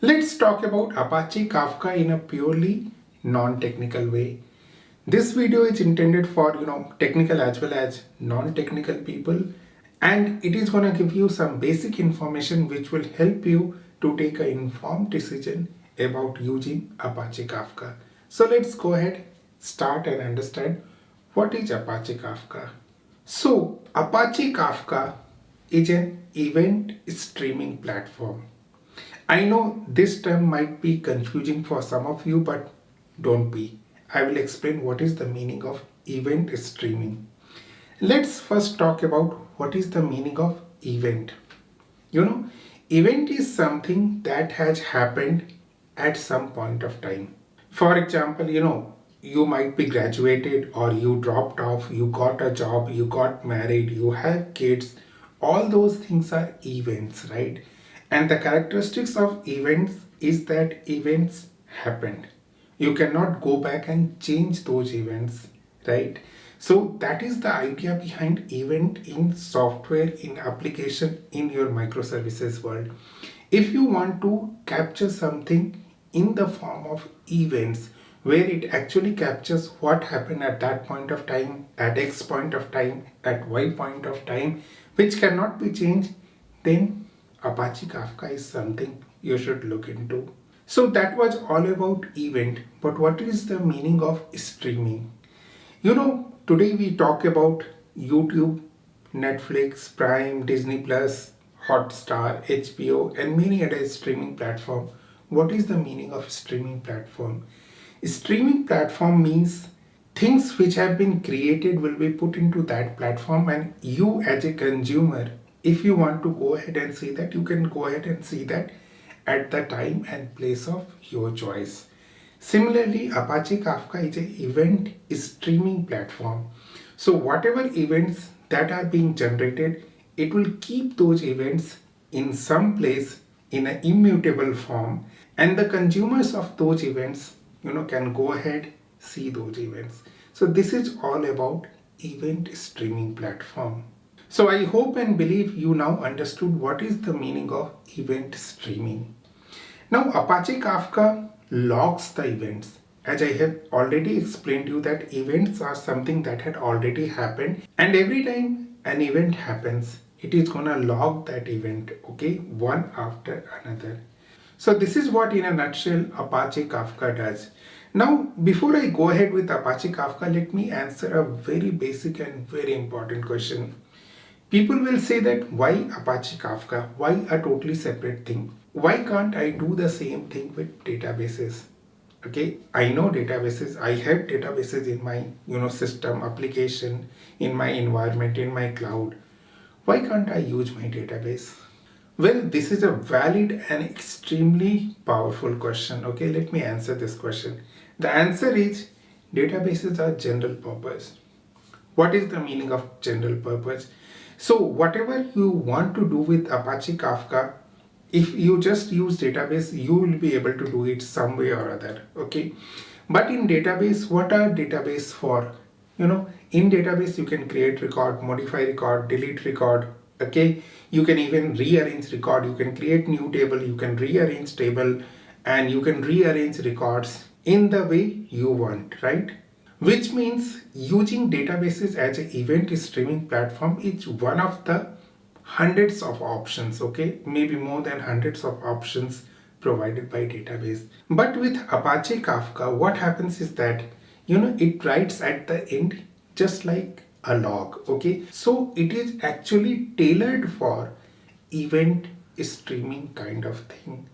Let's talk about Apache Kafka in a purely non-technical way. This video is intended for technical as well as non-technical people, and it is going to give you some basic information which will help you to take an informed decision about using Apache Kafka. So let's go ahead, start and understand what is Apache Kafka. So Apache Kafka is an event streaming platform. I know this term might be confusing for some of you, but don't be. I will explain what is the meaning of event streaming. Let's first talk about what is the meaning of event. You know, event is something that has happened at some point of time. For example, you might be graduated or you dropped off, you got a job, you got married, you have kids. All those things are events, right? And the characteristics of events is that events happened. You cannot go back and change those events, right? So that is the idea behind event in software, in application, in your microservices world. If you want to capture something in the form of events, where it actually captures what happened at that point of time, at X point of time, at Y point of time, which cannot be changed, then Apache Kafka is something you should look into. So that was all about event, but what is the meaning of streaming? Today we talk about YouTube, Netflix, Prime, Disney Plus, Hotstar, HBO, and many other streaming platforms. What is the meaning of streaming platform? Streaming platform means things which have been created will be put into that platform, and you as a consumer, if you want to go ahead and see that, you can go ahead and see that at the time and place of your choice. Similarly, Apache Kafka is an event streaming platform. So whatever events that are being generated, it will keep those events in some place in an immutable form, and the consumers of those events can go ahead see those events. So this is all about event streaming platform. So I hope and believe you now understood what is the meaning of event streaming. Now Apache Kafka logs the events. As I have already explained you that events are something that had already happened, and every time an event happens, it is gonna log that event, okay, one after another. So this is what in a nutshell Apache Kafka does. Now before I go ahead with Apache Kafka, let me answer a very basic and very important question. People will say that why Apache Kafka? Why a totally separate thing? Why can't I do the same thing with databases? Okay, I know databases. I have databases in my system, application, in my environment, in my cloud. Why can't I use my database? Well, this is a valid and extremely powerful question. Okay, let me answer this question. The answer is databases are general purpose. What is the meaning of general purpose? So whatever you want to do with Apache Kafka, if you just use database, you will be able to do it some way or other. Okay, but in database, what are database for? In database you can create record, modify record, delete record. Okay, you can even rearrange record, you can create new table, you can rearrange table, and you can rearrange records in the way you want, right? Which means using databases as an event streaming platform is one of the hundreds of options, okay, maybe more than hundreds of options provided by database. But with Apache Kafka, what happens is that it writes at the end just like a log, okay. So it is actually tailored for event streaming kind of thing.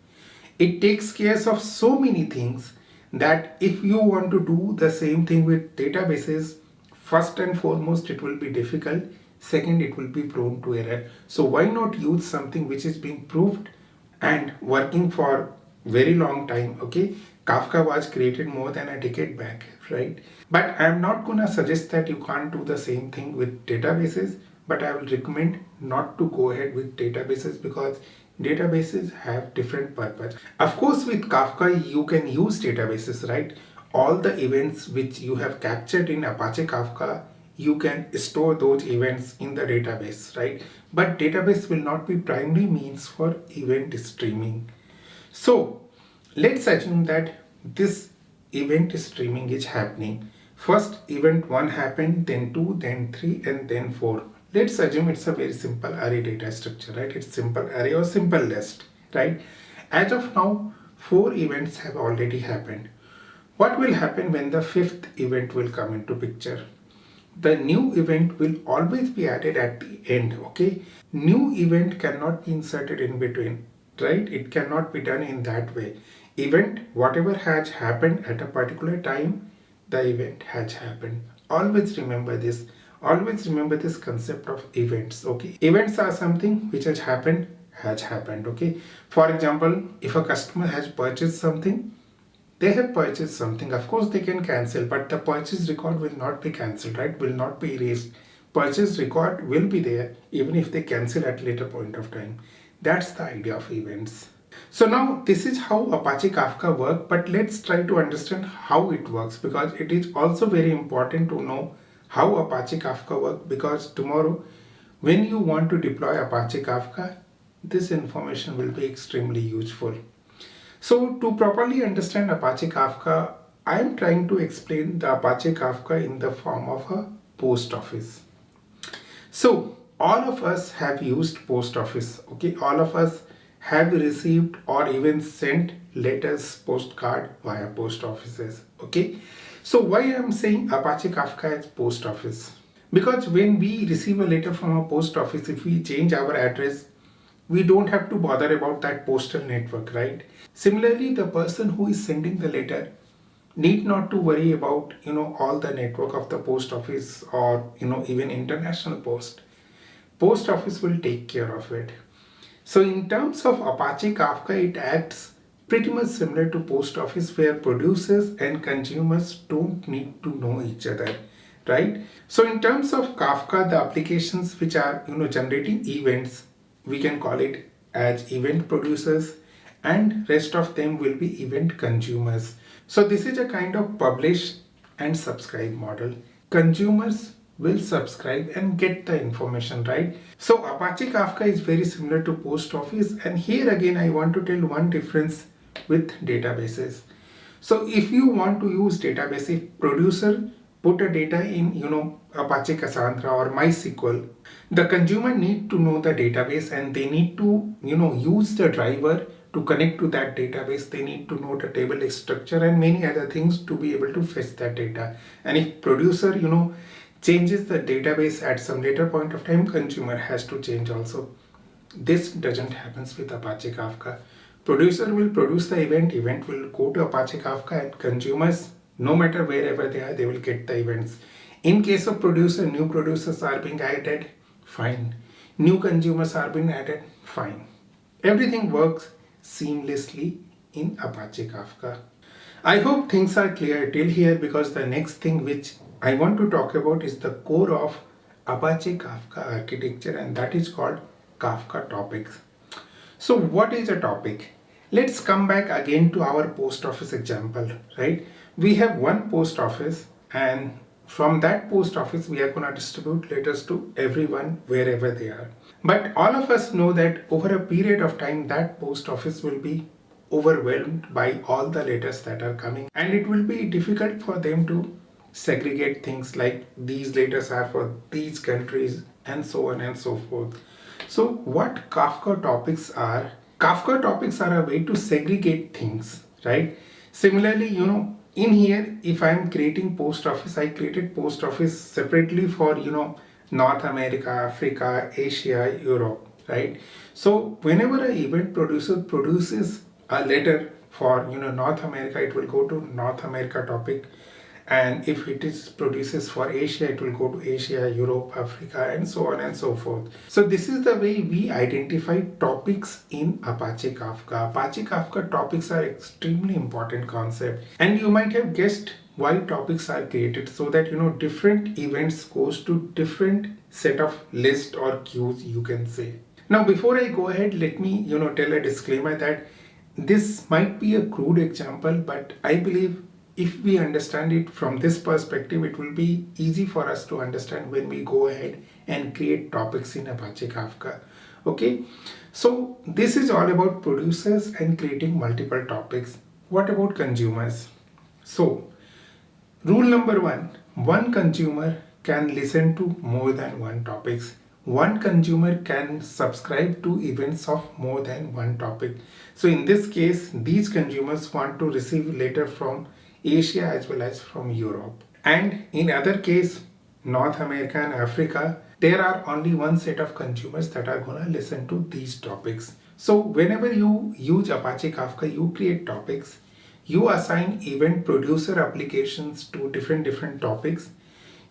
It takes care of so many things that if you want to do the same thing with databases, first and foremost it will be difficult, second it will be prone to error. So why not use something which is being proved and working for very long time? Okay, Kafka was created more than a decade back, right? But I am not gonna suggest that you can't do the same thing with databases, but I will recommend not to go ahead with databases because databases have different purpose. Of course, with Kafka you can use databases, right? All the events which you have captured in Apache Kafka, you can store those events in the database, right? But database will not be primary means for event streaming. So let's assume that this event streaming is happening. First event 1 happened, then 2, then 3, and then 4. Let's assume it's a very simple array data structure, right? It's simple array or simple list, right? As of now, 4 events have already happened. What will happen when the 5th event will come into picture? The new event will always be added at the end, okay? New event cannot be inserted in between, right? It cannot be done in that way. Event, whatever has happened at a particular time, the event has happened. Always remember this. Always remember this concept of events, okay? Events are something which has happened, okay? For example, if a customer has purchased something, they have purchased something. Of course, they can cancel, but the purchase record will not be cancelled, right? Will not be erased. Purchase record will be there even if they cancel at a later point of time. That's the idea of events. So now this is how Apache Kafka works, but let's try to understand how it works, because it is also very important to know how Apache Kafka works, because tomorrow when you want to deploy Apache Kafka, this information will be extremely useful. So to properly understand Apache Kafka, I am trying to explain the Apache Kafka in the form of a post office. So all of us have used post office, okay? All of us have received or even sent letters, postcard via post offices, okay? So why I am saying Apache Kafka is post office? Because when we receive a letter from a post office, if we change our address, we don't have to bother about that postal network, right? Similarly, the person who is sending the letter need not to worry about, all the network of the post office or, even international post. Post office will take care of it. So in terms of Apache Kafka, it acts pretty much similar to post office, where producers and consumers don't need to know each other, right? So in terms of Kafka, the applications which are, generating events, we can call it as event producers, and rest of them will be event consumers. So this is a kind of publish and subscribe model. Consumers will subscribe and get the information, right? So Apache Kafka is very similar to post office, and here again I want to tell one difference with databases. So if you want to use database, if producer put a data in, Apache Cassandra or MySQL, the consumer need to know the database, and they need to, use the driver to connect to that database. They need to know the table structure and many other things to be able to fetch that data. And if producer, changes the database at some later point of time, consumer has to change also. This doesn't happen with Apache Kafka. Producer will produce the event will go to Apache Kafka, and consumers, no matter wherever they are, they will get the events. In case of producer, new producers are being added, fine. New consumers are being added, fine. Everything works seamlessly in Apache Kafka. I hope things are clear till here, because the next thing which I want to talk about is the core of Apache Kafka architecture, and that is called Kafka topics. So what is a topic? Let's come back again to our post office example, right? We have one post office, and from that post office we are going to distribute letters to everyone wherever they are. But all of us know that over a period of time, that post office will be overwhelmed by all the letters that are coming, and it will be difficult for them to segregate things like these letters are for these countries and so on and so forth. So what Kafka topics are? Kafka topics are a way to segregate things, right? Similarly, in here, if I'm creating post office, I created post office separately for, North America, Africa, Asia, Europe, right? So whenever an event producer produces a letter for, North America, it will go to North America topic. And if it is produces for Asia, it will go to Asia, Europe, Africa, and so on and so forth. So this is the way we identify topics in Apache Kafka. Apache Kafka topics are extremely important concept, and you might have guessed why topics are created, so that different events goes to different set of list or queues, you can say. Now before I go ahead, let me tell a disclaimer that this might be a crude example, but I believe if we understand it from this perspective, it will be easy for us to understand when we go ahead and create topics in Apache Kafka. Okay, So this is all about producers and creating multiple topics. What about consumers? So rule number one consumer can listen to more than one topics. One consumer can subscribe to events of more than one topic. So in this case, these consumers want to receive letter from Asia as well as from Europe. And in other case, North America and Africa, there are only one set of consumers that are gonna listen to these topics. So whenever you use Apache Kafka, you create topics, you assign event producer applications to different topics,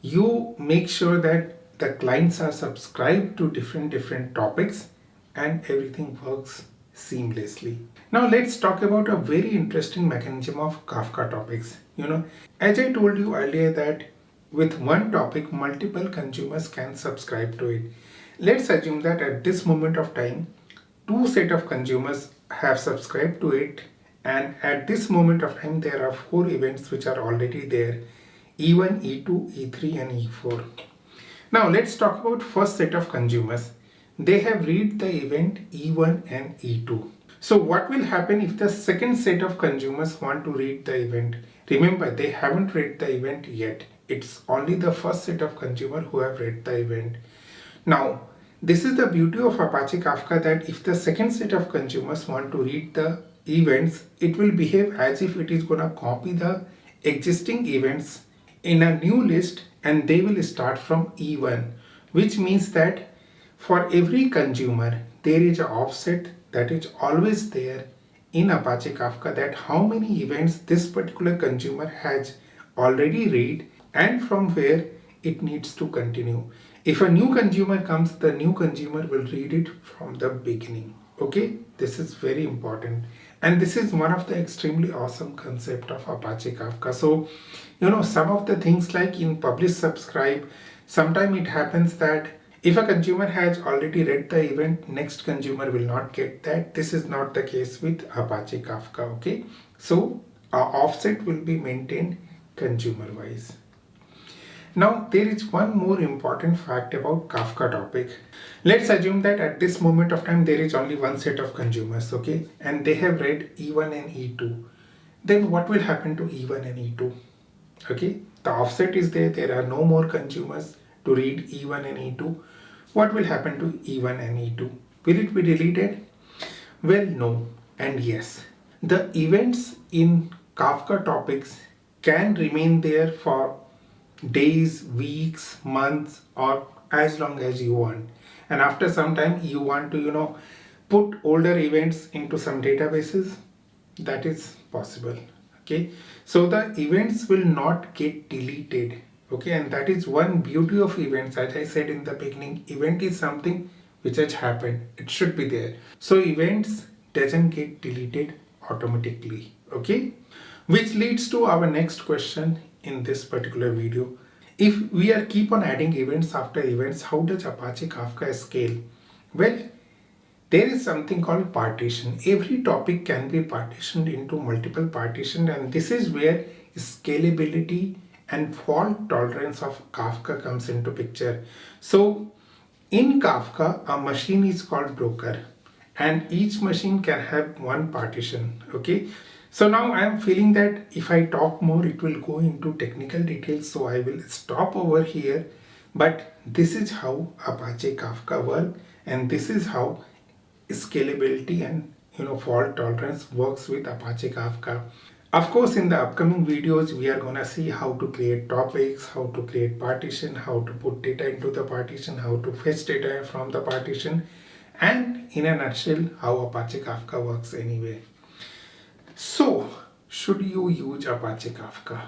you make sure that the clients are subscribed to different topics, and everything works seamlessly. Now let's talk about a very interesting mechanism of Kafka topics. As I told you earlier that with one topic, multiple consumers can subscribe to it. Let's assume that at this moment of time, two set of consumers have subscribed to it, and at this moment of time there are four events which are already there: E1, E2, E3 and E4. Now let's talk about first set of consumers. They have read the event E1 and E2. So what will happen if the second set of consumers want to read the event? Remember, they haven't read the event yet. It's only the first set of consumers who have read the event. Now, this is the beauty of Apache Kafka, that if the second set of consumers want to read the events, it will behave as if it is going to copy the existing events in a new list, and they will start from E1, which means that for every consumer there is an offset that is always there in Apache Kafka, that how many events this particular consumer has already read and from where it needs to continue. If a new consumer comes, the new consumer will read it from the beginning. Okay, this is very important, and this is one of the extremely awesome concept of Apache Kafka. So some of the things like in publish subscribe, sometimes it happens that if a consumer has already read the event, next consumer will not get that. This is not the case with Apache Kafka. Okay, so our offset will be maintained consumer wise. Now there is one more important fact about Kafka topic. Let's assume that at this moment of time there is only one set of consumers, okay, and they have read E1 and E2. Then what will happen to E1 and E2? Okay, the offset is there, there are no more consumers to read E1 and E2. What will happen to E1 and E2? Will it be deleted? Well, no and yes. The events in Kafka topics can remain there for days, weeks, months, or as long as you want. And after some time you want to put older events into some databases, that is possible. Okay, so the events will not get deleted. Okay, and that is one beauty of events. As I said in the beginning, event is something which has happened, it should be there. So events doesn't get deleted automatically. Okay, which leads to our next question in this particular video. If we are keep on adding events after events, how does Apache Kafka scale? Well, there is something called partition. Every topic can be partitioned into multiple partitions, and this is where scalability and fault tolerance of Kafka comes into picture. So in Kafka, a machine is called broker, and each machine can have one partition. Okay, so now I am feeling that if I talk more it will go into technical details, so I will stop over here. But this is how Apache Kafka works, and this is how scalability and fault tolerance works with Apache Kafka. Of course, in the upcoming videos we are gonna see how to create topics, how to create partition, how to put data into the partition, how to fetch data from the partition, and in a nutshell how Apache Kafka works anyway. So should you use Apache Kafka?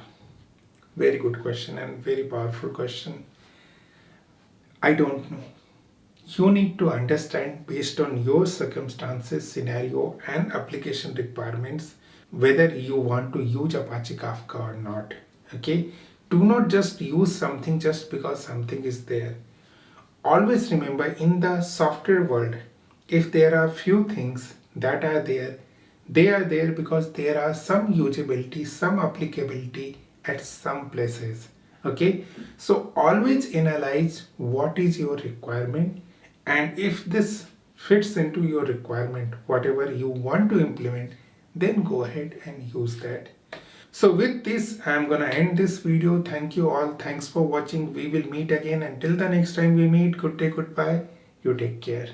Very good question and very powerful question. I don't know. You need to understand based on your circumstances, scenario and application requirements whether you want to use Apache Kafka or not. Okay, do not just use something just because something is there. Always remember, in the software world, if there are few things that are there, they are there because there are some usability, some applicability at some places. Okay, so always analyze what is your requirement, and if this fits into your requirement, whatever you want to implement, then go ahead and use that. So with this, I'm gonna end this video. Thank you all. Thanks for watching. We will meet again. Until the next time we meet, good day, goodbye. You take care.